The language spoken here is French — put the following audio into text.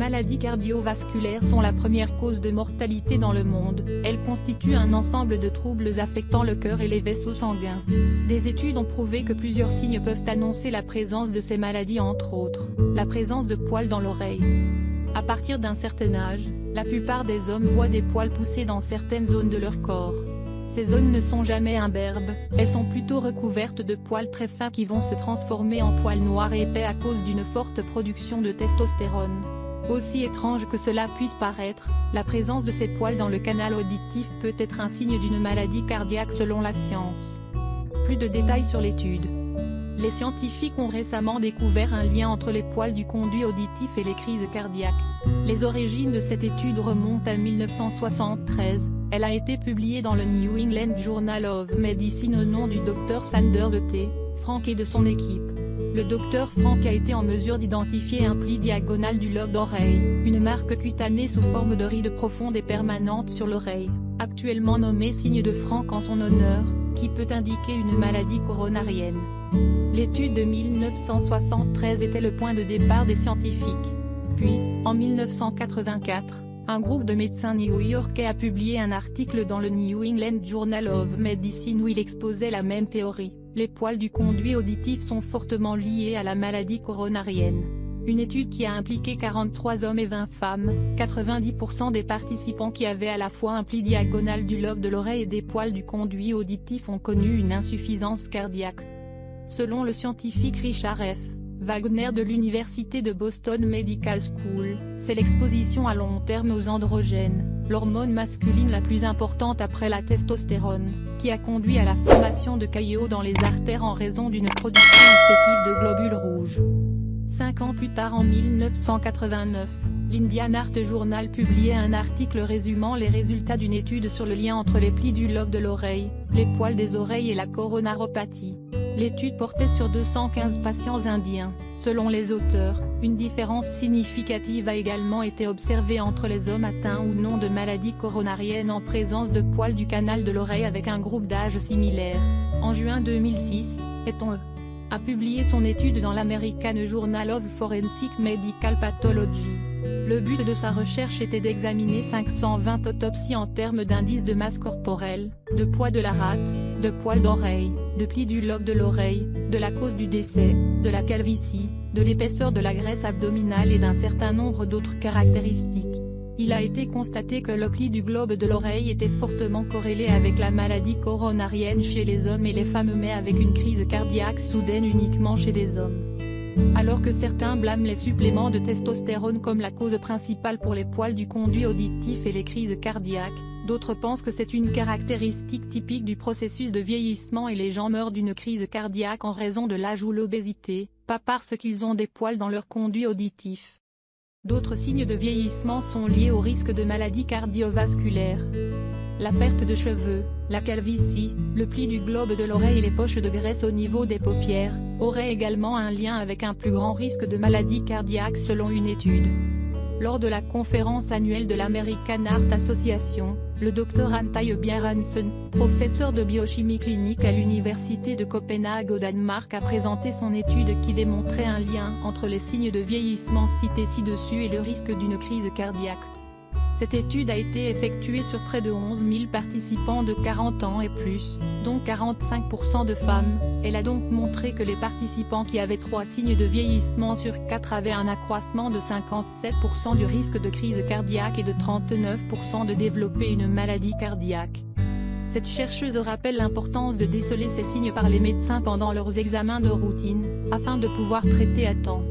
maladies cardiovasculaires sont la première cause de mortalité dans le monde. Elles constituent un ensemble de troubles affectant le cœur et les vaisseaux sanguins. Des études ont prouvé que plusieurs signes peuvent annoncer la présence de ces maladies, entre autres, la présence de poils dans l'oreille. À partir d'un certain âge, la plupart des hommes voient des poils pousser dans certaines zones de leur corps. Ces zones ne sont jamais imberbes, elles sont plutôt recouvertes de poils très fins qui vont se transformer en poils noirs et épais à cause d'une forte production de testostérone. Aussi étrange que cela puisse paraître, la présence de ces poils dans le canal auditif peut être un signe d'une maladie cardiaque selon la science. Plus de détails sur l'étude. Les scientifiques ont récemment découvert un lien entre les poils du conduit auditif et les crises cardiaques. Les origines de cette étude remontent à 1973, elle a été publiée dans le New England Journal of Medicine au nom du Dr Sanders T. Frank et de son équipe. Le Dr Frank a été en mesure d'identifier un pli diagonal du lobe d'oreille, une marque cutanée sous forme de ride profonde et permanente sur l'oreille, actuellement nommée signe de Frank en son honneur, qui peut indiquer une maladie coronarienne. L'étude de 1973 était le point de départ des scientifiques. Puis, en 1984, un groupe de médecins new-yorkais a publié un article dans le New England Journal of Medicine où il exposait la même théorie. Les poils du conduit auditif sont fortement liés à la maladie coronarienne. Une étude qui a impliqué 43 hommes et 20 femmes, 90% des participants qui avaient à la fois un pli diagonal du lobe de l'oreille et des poils du conduit auditif ont connu une insuffisance cardiaque. Selon le scientifique Richard F. Wagner de l'Université de Boston Medical School, c'est l'exposition à long terme aux androgènes, l'hormone masculine la plus importante après la testostérone, qui a conduit à la formation de caillots dans les artères en raison d'une production excessive de globules rouges. 5 ans plus tard en 1989, l'Indian Art Journal publiait un article résumant les résultats d'une étude sur le lien entre les plis du lobe de l'oreille, les poils des oreilles et la coronaropathie. L'étude portait sur 215 patients indiens. Selon les auteurs, une différence significative a également été observée entre les hommes atteints ou non de maladies coronariennes en présence de poils du canal de l'oreille avec un groupe d'âge similaire. En juin 2006, Eton a publié son étude dans l'American Journal of Forensic Medical Pathology. Le but de sa recherche était d'examiner 520 autopsies en termes d'indices de masse corporelle, de poids de la rate, de poils d'oreille, de plis du lobe de l'oreille, de la cause du décès, de la calvitie, de l'épaisseur de la graisse abdominale et d'un certain nombre d'autres caractéristiques. Il a été constaté que le pli du globe de l'oreille était fortement corrélé avec la maladie coronarienne chez les hommes et les femmes mais avec une crise cardiaque soudaine uniquement chez les hommes. Alors que certains blâment les suppléments de testostérone comme la cause principale pour les poils du conduit auditif et les crises cardiaques, d'autres pensent que c'est une caractéristique typique du processus de vieillissement et les gens meurent d'une crise cardiaque en raison de l'âge ou l'obésité, pas parce qu'ils ont des poils dans leur conduit auditif. D'autres signes de vieillissement sont liés au risque de maladies cardiovasculaires. La perte de cheveux, la calvitie, le pli du globe de l'oreille et les poches de graisse au niveau des paupières, auraient également un lien avec un plus grand risque de maladie cardiaque selon une étude. Lors de la conférence annuelle de l'American Heart Association, le Dr Antai Bjarnsen, professeur de biochimie clinique à l'université de Copenhague au Danemark a présenté son étude qui démontrait un lien entre les signes de vieillissement cités ci-dessus et le risque d'une crise cardiaque. Cette étude a été effectuée sur près de 11 000 participants de 40 ans et plus, dont 45% de femmes. Elle a donc montré que les participants qui avaient 3 signes de vieillissement sur 4 avaient un accroissement de 57% du risque de crise cardiaque et de 39% de développer une maladie cardiaque. Cette chercheuse rappelle l'importance de déceler ces signes par les médecins pendant leurs examens de routine, afin de pouvoir traiter à temps.